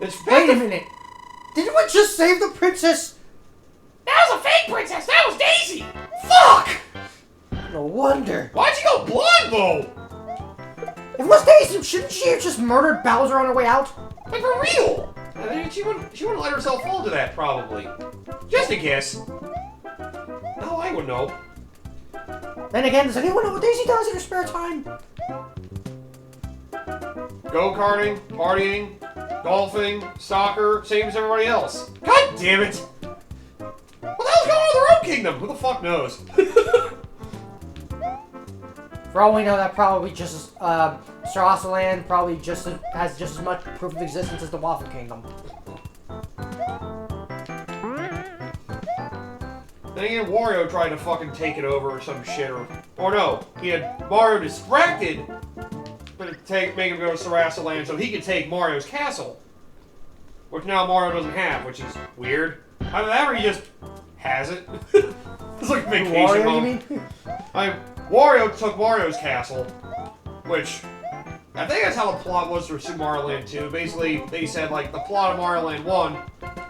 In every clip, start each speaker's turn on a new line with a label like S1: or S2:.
S1: Wait a minute. Didn't we just save the princess?
S2: That was a fake princess! That was Daisy! Fuck!
S1: No wonder.
S2: Why'd you go blind, though?
S1: If it was Daisy, shouldn't she have just murdered Bowser on her way out?
S2: Like, for real! I mean, she wouldn't let herself fall to that, probably. Just a guess. No, I would know.
S1: Then again, does anyone know what Daisy does in her spare time?
S2: Go-karting, partying, golfing, soccer, same as everybody else. God damn it! What the hell's going on with their own kingdom? Who the fuck knows?
S1: For all we know, that probably just Land probably has just as much proof of existence as the Waffle Kingdom.
S2: Then again, Wario tried to fucking take it over or some shit, or no, he had Mario distracted, but make him go to Land so he could take Mario's castle, which now Mario doesn't have, which is weird. Either that or he just has it. It's like vacation
S1: Wario,
S2: mode.
S1: you mean?
S2: Wario took Mario's castle, which I think that's how the plot was for Super Mario Land 2. Basically, they said like the plot of Mario Land 1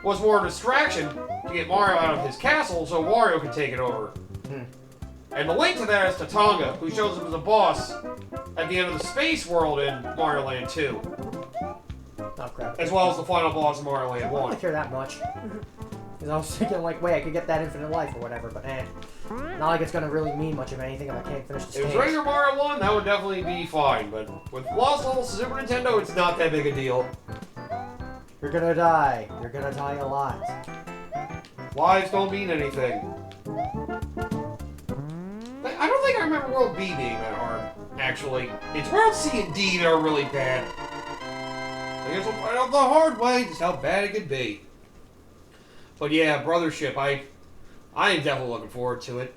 S2: was more a distraction to get Mario out of his castle so Wario could take it over. And the link to that is Tatanga, who shows up as a boss at the end of the space world in Mario Land 2.
S1: Oh crap.
S2: As well as the final boss of Mario Land 1.
S1: I don't care that much. Because I was thinking like, wait, I could get that infinite life or whatever, but eh. Not like it's gonna really mean much of anything if I can't finish the stage.
S2: If it was regular Mario 1, that would definitely be fine, but with Lost Levels to Super Nintendo, it's not that big a deal.
S1: You're gonna die. You're gonna die a lot.
S2: Lives don't mean anything. I don't think I remember World B being that hard, actually. It's World C and D that are really bad. I guess we'll find out the hard way just how bad it could be. But yeah, Brothership, I am definitely looking forward to it.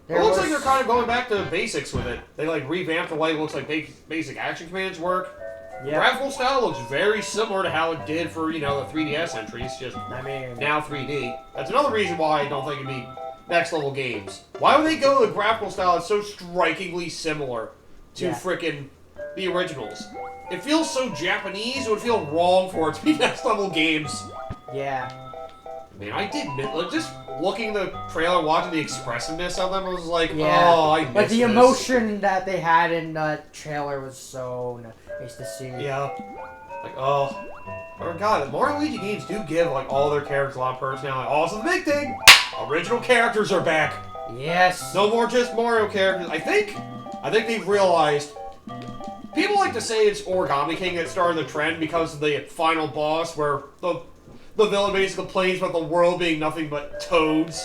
S2: It looks like they're kind of going back to basics with it. They like revamped the way it looks like basic action commands work. Yeah. Graphical style looks very similar to how it did for, you know, the 3DS entries, just now 3D. That's another reason why I don't think it'd be next level games. Why would they go to the graphical style that's so strikingly similar to frickin' the originals? It feels so Japanese, it would feel wrong for it to be next level games.
S1: Yeah.
S2: Man, I did like, just looking at the trailer, watching the expressiveness of them, I was like, oh, I missed
S1: Like the
S2: this.
S1: emotion that they had in the trailer was so nice to see.
S2: Yeah. Like, oh. Oh god, the Mario Luigi games do give like all their characters a lot of personality. Also, the big thing, original characters are back.
S1: Yes.
S2: No more just Mario characters. I think they've realized. People like to say it's Origami King that started the trend because of the final boss, where the villain basically complains about the world being nothing but toads.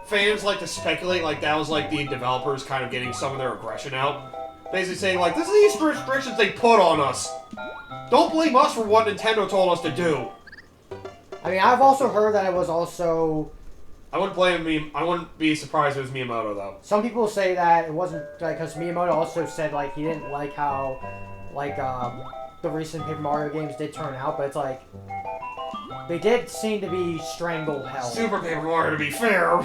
S2: Fans like to speculate like that was like the developers kind of getting some of their aggression out. Basically saying like, this is the restrictions they put on us. Don't blame us for what Nintendo told us to do.
S1: I mean, I've also heard that it was also...
S2: I wouldn't blame me. I wouldn't be surprised if it was Miyamoto, though.
S1: Some people say that it wasn't, like, because Miyamoto also said, like, he didn't like how, like, the recent Paper Mario games did turn out, but it's like... They did seem to be strangle hell.
S2: Super Paper Mario, to be fair.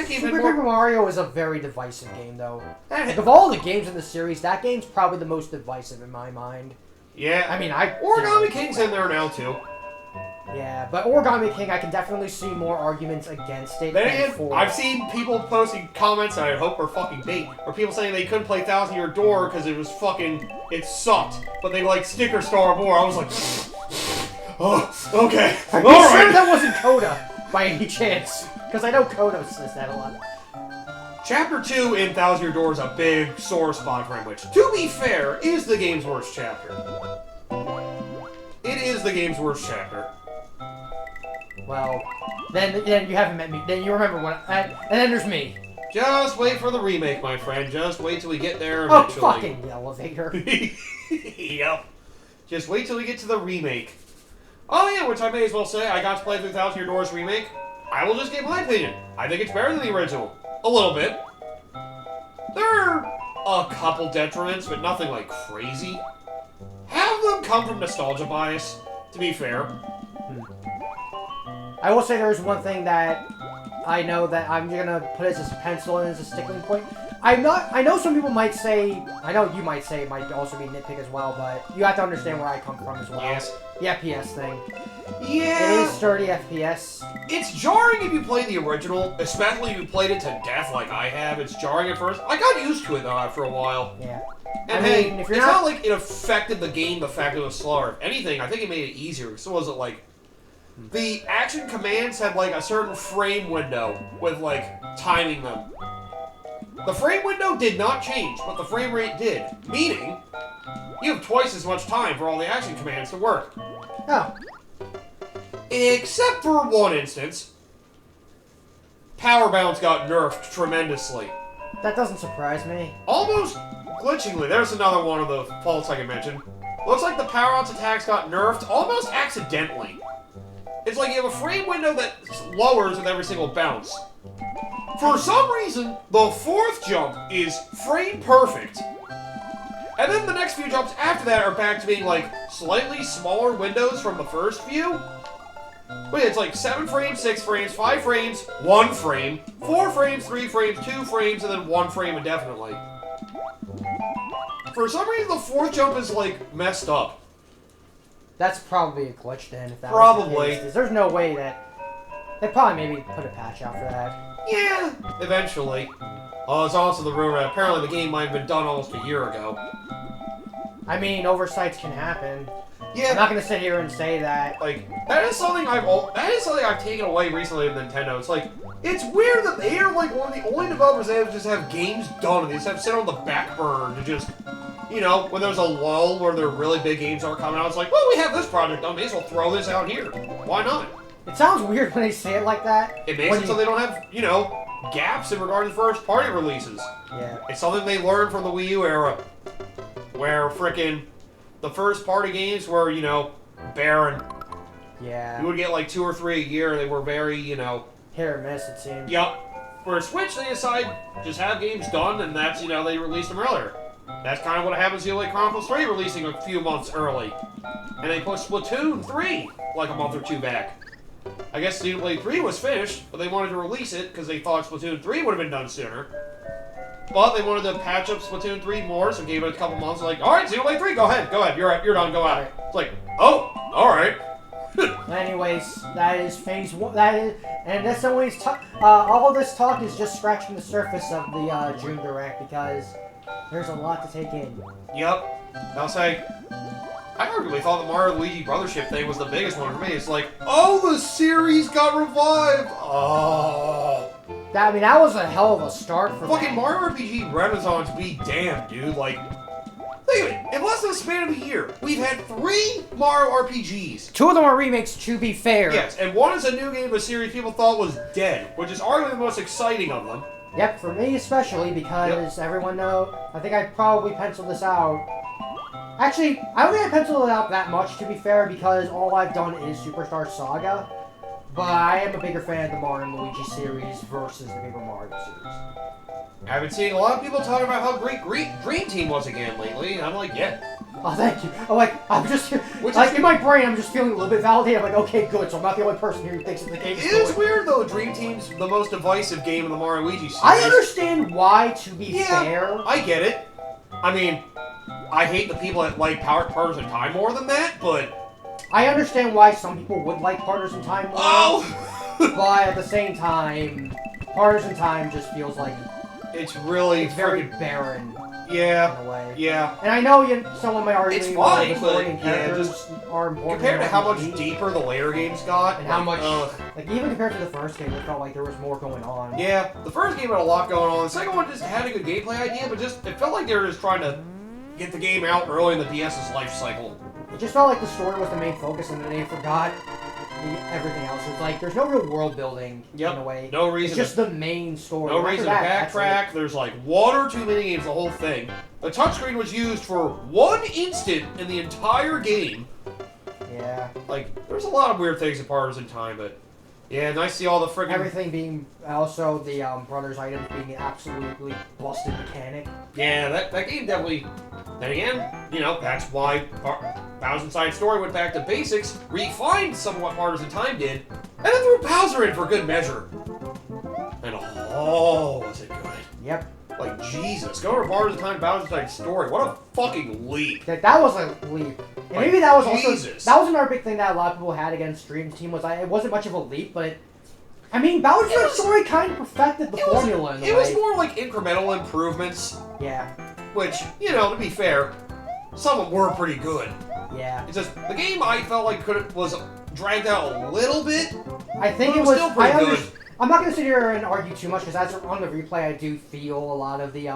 S1: Super Paper Mario is a very divisive game, though. Like, of all the games in the series, that game's probably the most divisive in my mind.
S2: Yeah.
S1: I mean,
S2: Origami King's in there now, too.
S1: Yeah, but Origami King, I can definitely see more arguments against it than for...
S2: I've seen people posting comments that I hope are fucking bait, or people saying they couldn't play Thousand Year Door because it was fucking... It sucked. But they like Sticker Star more. I was like... Oh, okay.
S1: Are you sure that wasn't Coda, by any chance? Because I know Coda says that a lot.
S2: Chapter 2 in Thousand Year Door is a big sore spot for him, which, to be fair, is the game's worst chapter. It is the game's worst chapter.
S1: Well, then you haven't met me. Then you remember what... and then there's me.
S2: Just wait for the remake, my friend. Just wait till we get there eventually.
S1: Oh, fucking elevator.
S2: Yep. Just wait till we get to the remake. Oh yeah, which I may as well say, I got to play through Thousand Year Door's remake. I will just give my opinion. I think it's better than the original. A little bit. There are a couple detriments, but nothing like crazy. Have them come from nostalgia bias, to be fair.
S1: I will say there's one thing that I know that I'm gonna put as a pencil and as a stickling point. I'm not. I know some people might say. I know you might say it might also be nitpick as well, but you have to understand where I come from as well.
S2: Yes.
S1: The FPS thing.
S2: Yeah.
S1: It is sturdy FPS.
S2: It's jarring if you play the original, especially if you played it to death like I have. It's jarring at first. I got used to it though after a while.
S1: Yeah.
S2: And
S1: I
S2: hey,
S1: mean, if
S2: it's
S1: you're
S2: not like it affected the game the fact that it was slower. If anything, I think it made it easier. So was it like the action commands had like a certain frame window with like timing them. The frame window did not change, but the frame rate did. Meaning, you have twice as much time for all the action commands to work.
S1: Oh.
S2: Except for one instance. Power bounce got nerfed tremendously.
S1: That doesn't surprise me.
S2: Almost glitchingly. There's another one of the faults I can mention. Looks like the power bounce attacks got nerfed almost accidentally. It's like you have a frame window that lowers with every single bounce. For some reason, the fourth jump is frame perfect. And then the next few jumps after that are back to being like slightly smaller windows from the first few. But it's like 7 frames, 6 frames, 5 frames, 1 frame, 4 frames, 3 frames, 2 frames, and then 1 frame indefinitely. For some reason, the fourth jump is like messed up.
S1: That's probably a glitch then. If that
S2: Probably.
S1: Was the case. There's no way that they probably maybe put a patch out for that.
S2: Yeah, eventually. Oh, there's also the rumor that apparently the game might have been done almost a year ago.
S1: I mean, oversights can happen.
S2: Yeah,
S1: I'm not gonna sit here and say that.
S2: like that is something I've taken away recently with Nintendo. It's like it's weird that they are like one of the only developers that just have games done and they just have sit on the back burner to just, you know, when there's a lull where their really big games aren't coming out, it's like, well, we have this project done, may as well throw this out here. Why not?
S1: It sounds weird when they say it like that.
S2: It makes it so they don't have, you know, gaps in regard to first party releases.
S1: Yeah.
S2: It's something they learned from the Wii U era, where frickin' the first party games were, you know, barren.
S1: Yeah.
S2: You would get like 2 or 3 a year. They were very, you know,
S1: Hit or miss, it seems.
S2: yup. For a Switch, they decide just have games done, and that's, you know, they release them earlier. That's kind of what happens to like Chronicles 3 releasing a few months early. And they pushed Splatoon 3 like a month or 2 back. I guess Xenoblade 3 was finished, but they wanted to release it because they thought Splatoon 3 would have been done sooner. But they wanted to patch up Splatoon 3 more, so gave it a couple months. Like, all right, Xenoblade 3, go ahead, you're done, go at it. It's like, oh, all right.
S1: Anyways, that is phase 1. That is, and that's always all of this talk is just scratching the surface of the June Direct because there's a lot to take in.
S2: Yep. I'll say, I arguably thought the Mario Luigi Brothership thing was the biggest one for me. It's like, oh, the series got revived. Oh.
S1: I mean, that was a hell of a start for
S2: Fucking
S1: that.
S2: Mario RPG Renaissance be damned, dude. Like, think of it. In less than a span of a year, we've had 3 Mario RPGs.
S1: 2 of them are remakes, to be fair.
S2: Yes, and one is a new game of a series people thought was dead, which is arguably the most exciting of them.
S1: Yep, for me especially, because everyone know. I think I probably penciled this out. Actually, I don't think I penciled it out that much, to be fair, because all I've done is Superstar Saga. But I am a bigger fan of the Mario and Luigi series versus the Paper Mario series.
S2: I've been seeing a lot of people talking about how great Dream Team was again lately, and I'm like, yeah.
S1: Oh, thank you. I'm just,
S2: Which
S1: like,
S2: is-
S1: in my brain, I'm just feeling a little bit validated. I'm like, okay, good, so I'm not the only person here who thinks that the game
S2: It
S1: is
S2: is
S1: good.
S2: weird, though. Dream Team's the most divisive game in the Mario Luigi series.
S1: I understand why, to be fair.
S2: I get it. I mean, I hate the people that like Partners in Time more than that, but...
S1: I understand why some people would like Partners in Time more.
S2: Oh!
S1: But at the same time, Partners in Time just feels like
S2: It's really
S1: it's very
S2: freaking...
S1: barren
S2: Yeah,
S1: in a way.
S2: yeah.
S1: And I know someone might argue
S2: It's
S1: that
S2: fine,
S1: the story
S2: but,
S1: and
S2: yeah,
S1: characters
S2: just
S1: are important.
S2: Compared to how much
S1: RPG,
S2: deeper the later games got,
S1: and how
S2: like,
S1: much,
S2: ugh.
S1: like even compared to the first game, it felt like there was more going on.
S2: Yeah, the first game had a lot going on. The second one just had a good gameplay idea, but just it felt like they were just trying to get the game out early in the DS's life cycle.
S1: It just felt like the story was the main focus, and then they forgot everything else. It's like there's no real world building in a way.
S2: No reason.
S1: It's just the main story.
S2: No
S1: After
S2: reason to
S1: that, that's
S2: backtrack. There's like 1 or 2 minigames, the whole thing. The touchscreen was used for 1 instant in the entire game.
S1: it. Yeah.
S2: Like, there's a lot of weird things in Partners in Time, but yeah, nice to see all the friggin'
S1: Everything being also the brothers' items being an absolutely busted mechanic.
S2: Yeah, that game definitely. Then again, you know, that's why Bowser's Side Story went back to basics, refined some of what Partners in Time did, and then threw Bowser in for good measure. And oh, was it good.
S1: Yep.
S2: Like, Jesus. Go over bars of time, Bowser's Inside Story. What a fucking leap.
S1: That was a leap. And
S2: Like,
S1: maybe that was
S2: Jesus.
S1: also... That was another big thing that a lot of people had against Dream Team was it wasn't much of a leap, but... I mean, Bowser's Inside Story kind of perfected the formula in a way.
S2: It was more like incremental improvements.
S1: Yeah.
S2: Which, you know, to be fair, some of them were pretty good.
S1: Yeah.
S2: It's just, the game I felt like was dragged out a little bit.
S1: I think it
S2: was
S1: was...
S2: still pretty good.
S1: I'm not going to sit here and argue too much, because as on the replay, I do feel a lot of the,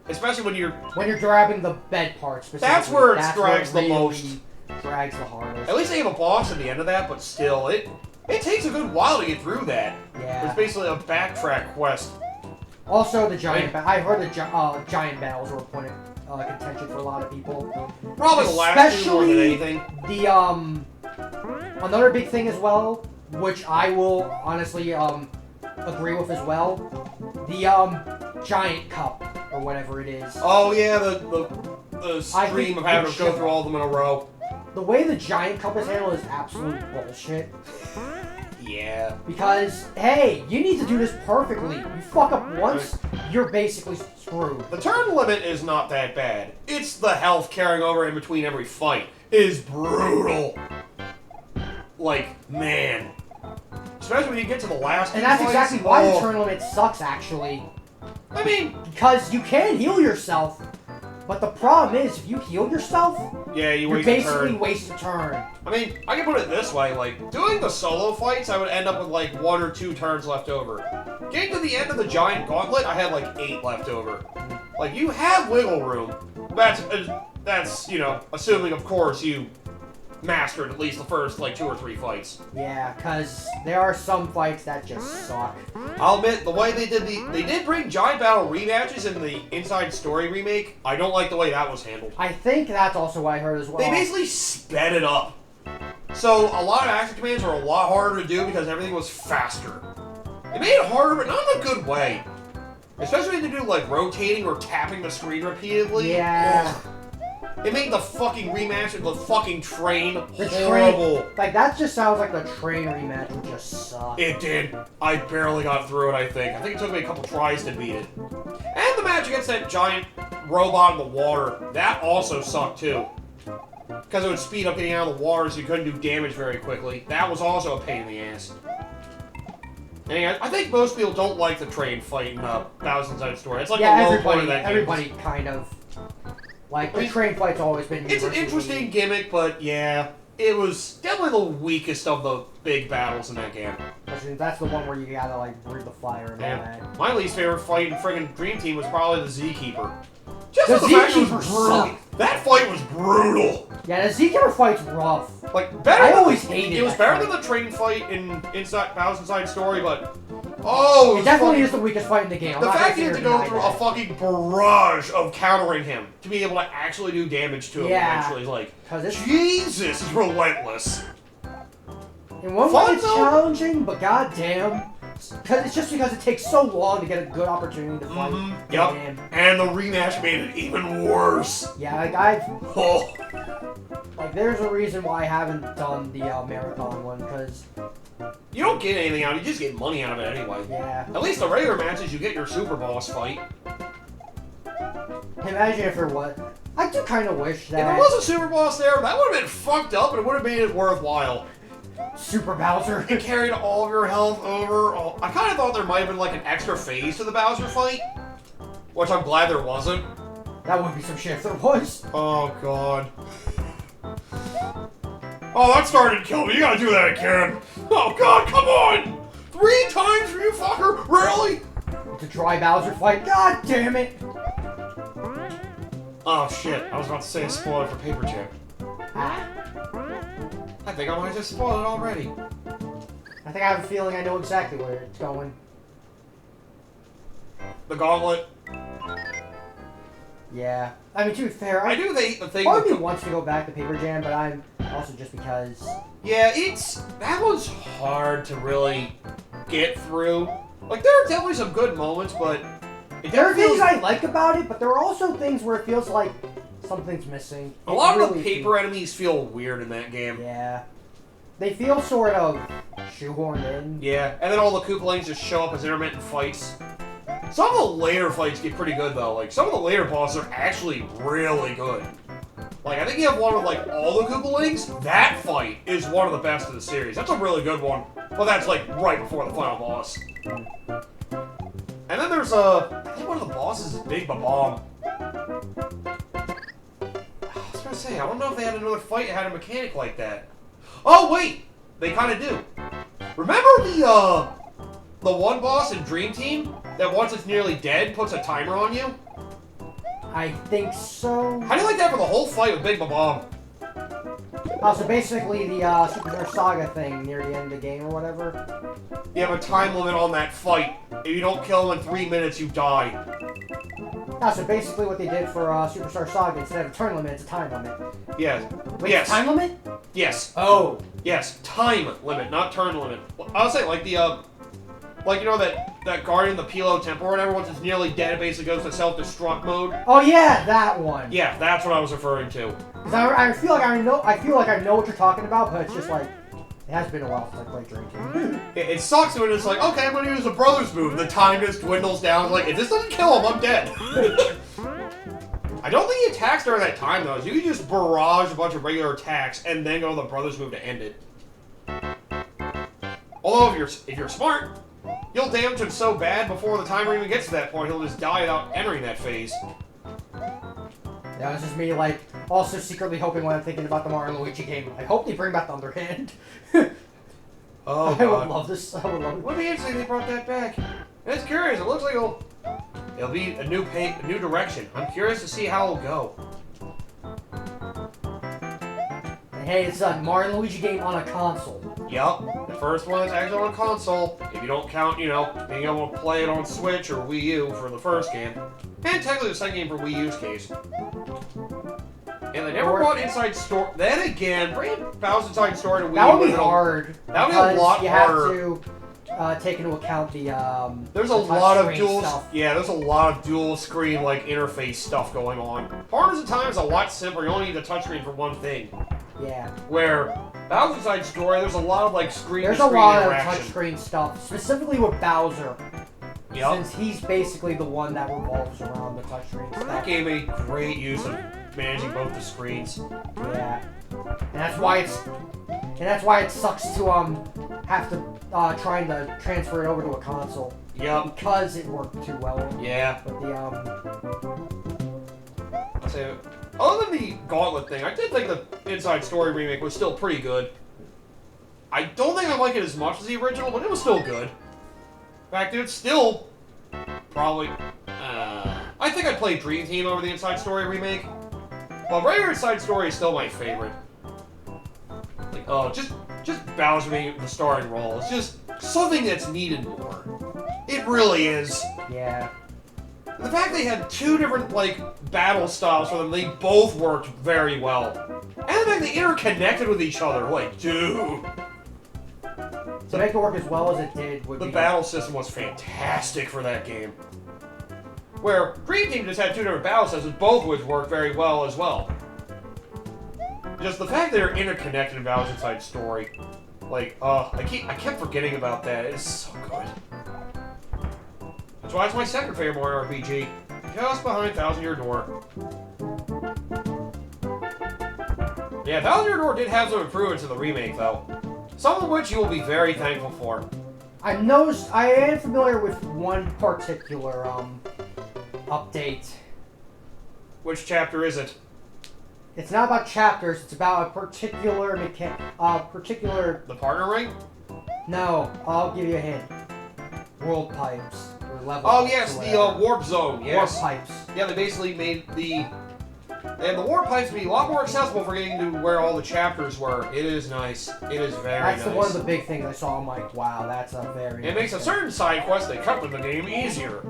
S2: Especially when you're...
S1: When you're grabbing the bed part, specifically.
S2: That's where it drags the
S1: really
S2: most.
S1: Drags the hardest.
S2: At least they have a boss at the end of that, but still, it takes a good while to get through that.
S1: Yeah.
S2: It's basically a backtrack quest.
S1: Also, the giant... I heard the giant battles were a point of contention for a lot of people.
S2: Probably the last two more than anything.
S1: The, another big thing as well, which I will honestly, agree with as well, the, giant cup, or whatever it is.
S2: Oh, yeah, the stream of having to go through all of them in a row.
S1: The way the giant cup is handled is absolute bullshit.
S2: Yeah.
S1: Because, hey, you need to do this perfectly. You fuck up once, you're basically screwed.
S2: The turn limit is not that bad. It's the health carrying over in between every fight. It is brutal. Like, man. Especially when you get to the last
S1: And that's
S2: fights.
S1: exactly why the turn limit sucks, actually.
S2: I mean...
S1: Because you can heal yourself, but the problem is, if you heal yourself,
S2: yeah,
S1: you basically waste a turn.
S2: I mean, I can put it this way, like, doing the solo fights, I would end up with, like, 1 or 2 turns left over. Getting to the end of the giant gauntlet, I had, like, 8 left over. Like, you have wiggle room. That's, you know, assuming, of course, you mastered at least the first, like, 2 or 3 fights.
S1: Yeah, because there are some fights that just suck.
S2: I'll admit, the way they did bring giant battle rematches in the Inside Story remake. I don't like the way that was handled.
S1: I think that's also what I heard as well.
S2: They basically sped it up. So, a lot of action commands were a lot harder to do because everything was faster. It made it harder, but not in a good way. Especially when you do, like, rotating or tapping the screen repeatedly.
S1: Yeah.
S2: Ugh. It made the fucking rematch of the fucking train
S1: The
S2: horrible.
S1: train, like, that just sounds like the train rematch would just suck.
S2: It did. I barely got through it, I think. I think it took me a couple tries to beat it. And the match against that giant robot in the water, that also sucked, too. Because it would speed up getting out of the water so you couldn't do damage very quickly. That was also a pain in the ass. Anyway, I think most people don't like the train fight in Bowser's Inside Story. It's like
S1: yeah,
S2: the low point of that game.
S1: everybody kind of... Like, the train fight's always been...
S2: It's an interesting gimmick, but yeah, it was definitely the weakest of the big battles in that game.
S1: That's the one where you gotta, like, breathe the fire and all that.
S2: My least favorite fight in friggin' Dream Team was probably the Z-Keeper. Just
S1: The
S2: the fact it was
S1: Z-Keeper
S2: brutal.
S1: sucked.
S2: That fight was brutal.
S1: Yeah, the Z-Keeper fight's rough.
S2: Like, better.
S1: I always hated
S2: it. Was
S1: that
S2: better
S1: fight.
S2: than the train fight in Bowser's Inside Story, but oh,
S1: It definitely is the weakest fight in the game. I'm
S2: the
S1: not
S2: fact
S1: gonna
S2: you
S1: sit
S2: had to
S1: here
S2: go
S1: and
S2: through
S1: deny
S2: a fucking barrage of countering him to be able to actually do damage to him eventually, like, Jesus is relentless.
S1: In one
S2: Fun,
S1: way it's
S2: though.
S1: challenging, but goddamn, it's just because it takes so long to get a good opportunity to fight.
S2: Yep.
S1: Man.
S2: And the rematch made it even worse.
S1: Yeah,
S2: Oh.
S1: like there's a reason why I haven't done the marathon one, because
S2: You don't get anything out of it, you just get money out of it anyway.
S1: yeah.
S2: At least the regular matches, you get your super boss fight.
S1: Imagine if there was. I do kind of wish that
S2: If there was a super boss there, that would have been fucked up, and it would have made it worthwhile.
S1: Super Bowser.
S2: It carried all of your health over. I kind of thought there might have been like an extra phase to the Bowser fight, which I'm glad there wasn't.
S1: That would be some shit if there was.
S2: Oh god. Oh, that started to kill me. You gotta do that again. Oh god, come on! 3 times for you fucker? Really?
S1: The dry Bowser fight. God damn it!
S2: Oh shit, I was about to say a spoiler for Paper Chip.
S1: Ah.
S2: I think I might have just spoiled it already.
S1: I think I have a feeling I know exactly where it's going.
S2: The gauntlet.
S1: Yeah. I mean, to be fair,
S2: I do think the thing
S1: part of me
S2: with
S1: wants to go back to Paper Jam, but I'm also just because.
S2: yeah, that was hard to really get through. Like, there are definitely some good moments, but
S1: There are things I like about it, but there are also things where it feels like something's missing.
S2: a lot of the paper enemies feel weird in that game.
S1: Yeah. They feel sort of shoehorned in.
S2: Yeah, and then all the Koopalings just show up as intermittent fights. Some of the later fights get pretty good, though. Like, some of the later bosses are actually really good. Like, I think you have one with, like, all the Koopalings. That fight is one of the best of the series. That's a really good one. But that's, like, right before the final boss. And then there's, I think one of the bosses is Big Bomb. I was gonna say, I don't know if they had another fight that had a mechanic like that. Oh, wait! They kind of do. Remember the one boss in Dream Team that once it's nearly dead puts a timer on you?
S1: I think so.
S2: How do you like that for the whole fight with Big Bomb?
S1: Oh, so basically the Super Saga thing near the end of the game or whatever?
S2: You have a time limit on that fight. If you don't kill him in 3 minutes, you die.
S1: Oh, so basically what they did for Superstar Saga, instead of a turn limit, it's a time limit.
S2: Yes.
S1: Wait,
S2: yes.
S1: time limit?
S2: Yes.
S1: Oh.
S2: Yes, time limit, not turn limit. I was saying, like the, like, you know, that Guardian of the Pilo Temple or whatever, once it's nearly dead, it basically goes to self-destruct mode.
S1: Oh yeah, that one.
S2: Yeah, that's what I was referring to.
S1: Because I feel like I know what you're talking about, but it's just like, it has been a while since I played Dream Team.
S2: It sucks when it's like, okay, I'm gonna use a brother's move. The time just dwindles down. Like, if this doesn't kill him, I'm dead. I don't think he attacks during that time, though. So you can just barrage a bunch of regular attacks and then go to the brother's move to end it. Although, if you're smart, you'll damage him so bad before the timer even gets to that point, he'll just die without entering that phase.
S1: That was just me, like, also secretly hoping when I'm thinking about the Mario and Luigi game, I hope they bring back the Underhand.
S2: Oh,
S1: I would love this. I would love it.
S2: Would be interesting if they brought that back. It's curious. It looks like it'll be a new direction. I'm curious to see how it'll go.
S1: And hey, it's a Mario and Luigi game on a console.
S2: Yup, the first one is actually on a console. If you don't count, you know, being able to play it on Switch or Wii U for the first game. And technically the second game for Wii U's case. And they never brought Inside Story. Then again, bringing Bowser's Inside Story to Wii U.
S1: That would be hard.
S2: That would be a lot harder.
S1: You have to take into account the
S2: there's a lot of dual stuff. Yeah, there's a lot of dual screen like interface stuff going on. Part of the time is a lot simpler. You only need the touchscreen for one thing.
S1: Yeah.
S2: Where Bowser's Inside Story, there's a lot of like screen.
S1: There's a lot of touchscreen stuff, specifically with Bowser.
S2: Yep.
S1: Since he's basically the one that revolves around the touchscreen stuff.
S2: That game made great use of managing both the screens.
S1: Yeah. And that's why it sucks to have to trying to transfer it over to a console.
S2: Yep.
S1: Because it worked too well.
S2: Yeah.
S1: With the
S2: I'll say, other than the Gauntlet thing, I did think the Inside Story remake was still pretty good. I don't think I like it as much as the original, but it was still good. In fact, it's still probably. I think I'd play Dream Team over the Inside Story remake. But regular Inside Story is still my favorite. Like, oh, just Bowser being the starring role. It's just something that's needed more. It really is.
S1: Yeah.
S2: The fact they had two different, like, battle styles for them, they both worked very well. And the fact they interconnected with each other, like, dude.
S1: To make it work as well as it did would
S2: The
S1: be...
S2: battle system was fantastic for that game. Where Dream Team just had two different battle systems, both which worked very well as well. Just the fact that they're interconnected in Bowser's Inside Story. Like, I kept forgetting about that. It's so good. That's why it's my second favorite Mario RPG. Just behind Thousand Year Door. Yeah, Thousand Year Door did have some improvements in the remake, though. Some of which you will be very thankful for.
S1: I am familiar with one particular, update.
S2: Which chapter is it?
S1: It's not about chapters, it's about a particular
S2: The partner ring?
S1: No, I'll give you a hint. World pipes. Or level
S2: Oh
S1: pipes
S2: yes,
S1: or
S2: the
S1: whatever.
S2: warp zone, yes.
S1: Warp pipes.
S2: Yeah, they basically made the warp pipes be a lot more accessible for getting to where all the chapters were. It is nice. It is very nice.
S1: That's one of the big things I saw. I'm like, wow, that's a very.
S2: It makes a certain side quest they cut with the game easier.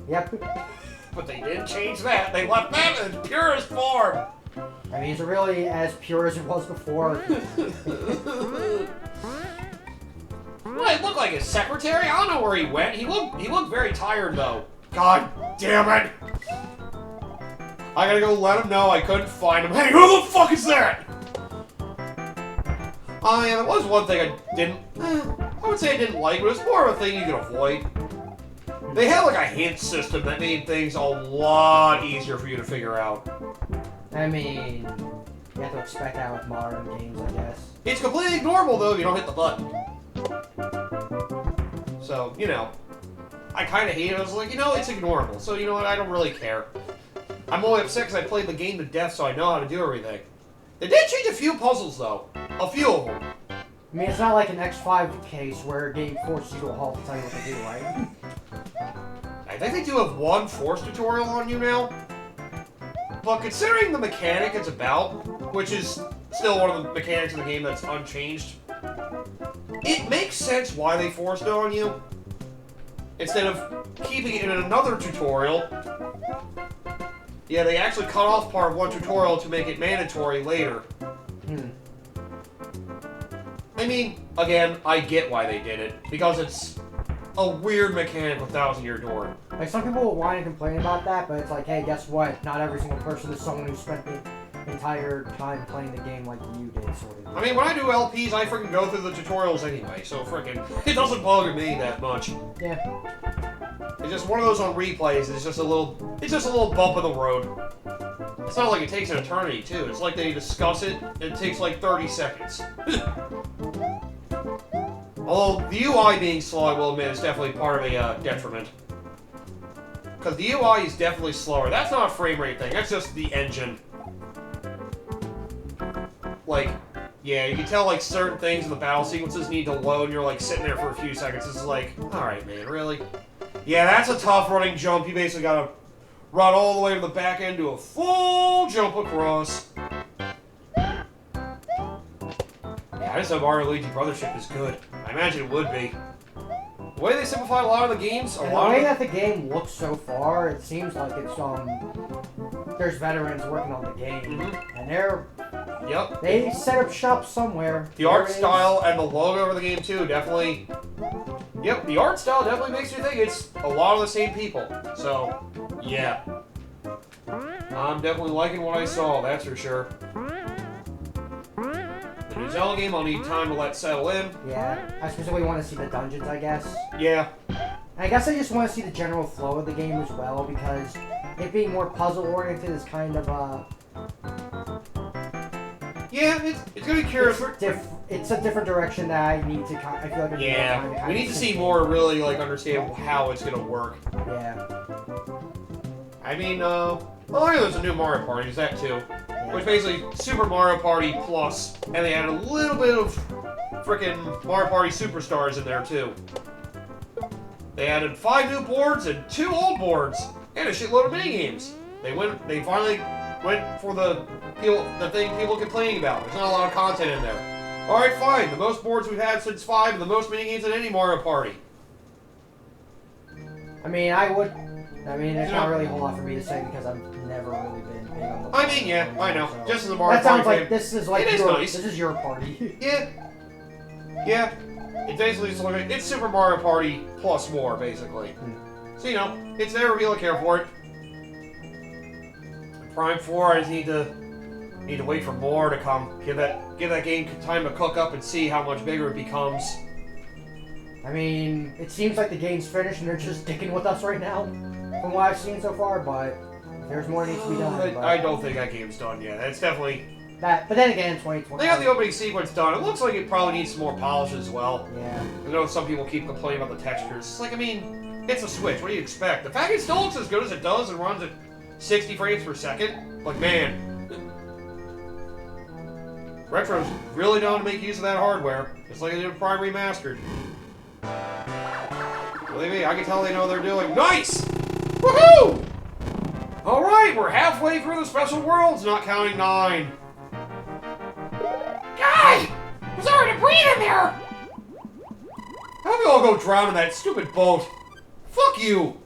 S1: Yep.
S2: But they didn't change that. They left that in its purest form.
S1: I mean, is it really as pure as it was before?
S2: Well, it looked like his secretary. I don't know where he went. He looked very tired though. God damn it! I gotta go let him know I couldn't find him. Hey, who the fuck is that? Oh yeah, there was one thing I didn't. I would say I didn't like, but it's more of a thing you could avoid. They had like a hint system that made things a lot easier for you to figure out.
S1: I mean, you have to expect that with modern games, I guess.
S2: It's completely ignorable though if you don't hit the button. So, you know, I kind of hate it. I was like, you know, it's ignorable. So, you know what, I don't really care. I'm only upset because I played the game to death, so I know how to do everything. They did change a few puzzles, though. A few of them.
S1: I mean, it's not like an X5 case where a game forces you to a halt to tell you what to do, right?
S2: I think they do have one Force tutorial on you now. But considering the mechanic it's about, which is still one of the mechanics of the game that's unchanged, it makes sense why they forced it on you. Instead of keeping it in another tutorial. Yeah, they actually cut off part of one tutorial to make it mandatory later. I mean, again, I get why they did it. Because it's a weird mechanic with 1,000-year door.
S1: Like, some people will whine and complain about that, but it's like, hey, guess what? Not every single person is someone who spent the entire time playing the game like you did, sort of.
S2: I mean, when I do LPs, I freaking go through the tutorials anyway, so freaking, it doesn't bother me that much.
S1: Yeah.
S2: It's just one of those on replays, it's just a little bump in the road. It's not like it takes an eternity, too. It's like they discuss it, and it takes like 30 seconds. Although, the UI being slow, I will admit, is definitely part of a detriment. Because the UI is definitely slower. That's not a frame rate thing, that's just the engine. Like, yeah, you can tell, like, certain things in the battle sequences need to load, and you're, like, sitting there for a few seconds. It's like, alright, man, really? Yeah, that's a tough running jump. You basically gotta run all the way to the back end, do a full jump across. Yeah, I just hope Mario Luigi Brothership is good. I imagine it would be. The way they simplified a lot of the games,
S1: the way that the game looks so far, it seems like it's, there's veterans working on the game, and they set up shop somewhere.
S2: The art style and the logo of the game, too, definitely. Yep, the art style definitely makes you think it's a lot of the same people. So, yeah. I'm definitely liking what I saw, that's for sure. The new Zelda game, I'll need time to let settle in.
S1: Yeah, I specifically want to see the dungeons, I guess.
S2: Yeah.
S1: I guess I just want to see the general flow of the game as well, because it being more puzzle-oriented is kind of,
S2: yeah, it's gonna be curious.
S1: It's a different direction that I need to. I feel like I need more time to
S2: we need to see more, really like understand how it's gonna work.
S1: Yeah.
S2: I mean, well, there's a new Mario Party. There's that too,
S1: Yeah.
S2: which basically Super Mario Party Plus, and they added a little bit of frickin' Mario Party Superstars in there too. They added 5 new boards and 2 old boards, and a shitload of mini games. They finally went for the thing people are complaining about. There's not a lot of content in there. Alright, fine. The most boards we've had since 5 and the most minigames in any Mario Party.
S1: I mean, there's not really a whole lot for me to say because I've never really been big on the.
S2: I mean, yeah, I know.
S1: So.
S2: Just as a Mario
S1: That sounds
S2: Party
S1: like
S2: fan,
S1: this is like
S2: nice.
S1: This is your party.
S2: Yeah. Yeah. It's basically just like it's Super Mario Party plus more, basically. So, you know, it's there if you care for it. Prime 4, I just need to wait for more to come. Give that game time to cook up and see how much bigger it becomes.
S1: I mean, it seems like the game's finished and they're just dicking with us right now, from what I've seen so far. But there's more needs to be done.
S2: I don't think that game's done yet. It's definitely
S1: that. But then again, 2020.
S2: They got the opening sequence done. It looks like it probably needs some more polish as well.
S1: Yeah.
S2: I know some people keep complaining about the textures. It's like, I mean, it's a Switch. What do you expect? The fact it still looks as good as it does and runs at 60 frames per second. Like, man. Retro's really down to make use of that hardware. Just like they did with Prime Remastered. Believe me, I can tell they know what they're doing. Nice! Woohoo! Alright, we're halfway through the special worlds, not counting 9. Guy! There's already a breathe in there! How do we all go drown in that stupid boat? Fuck you!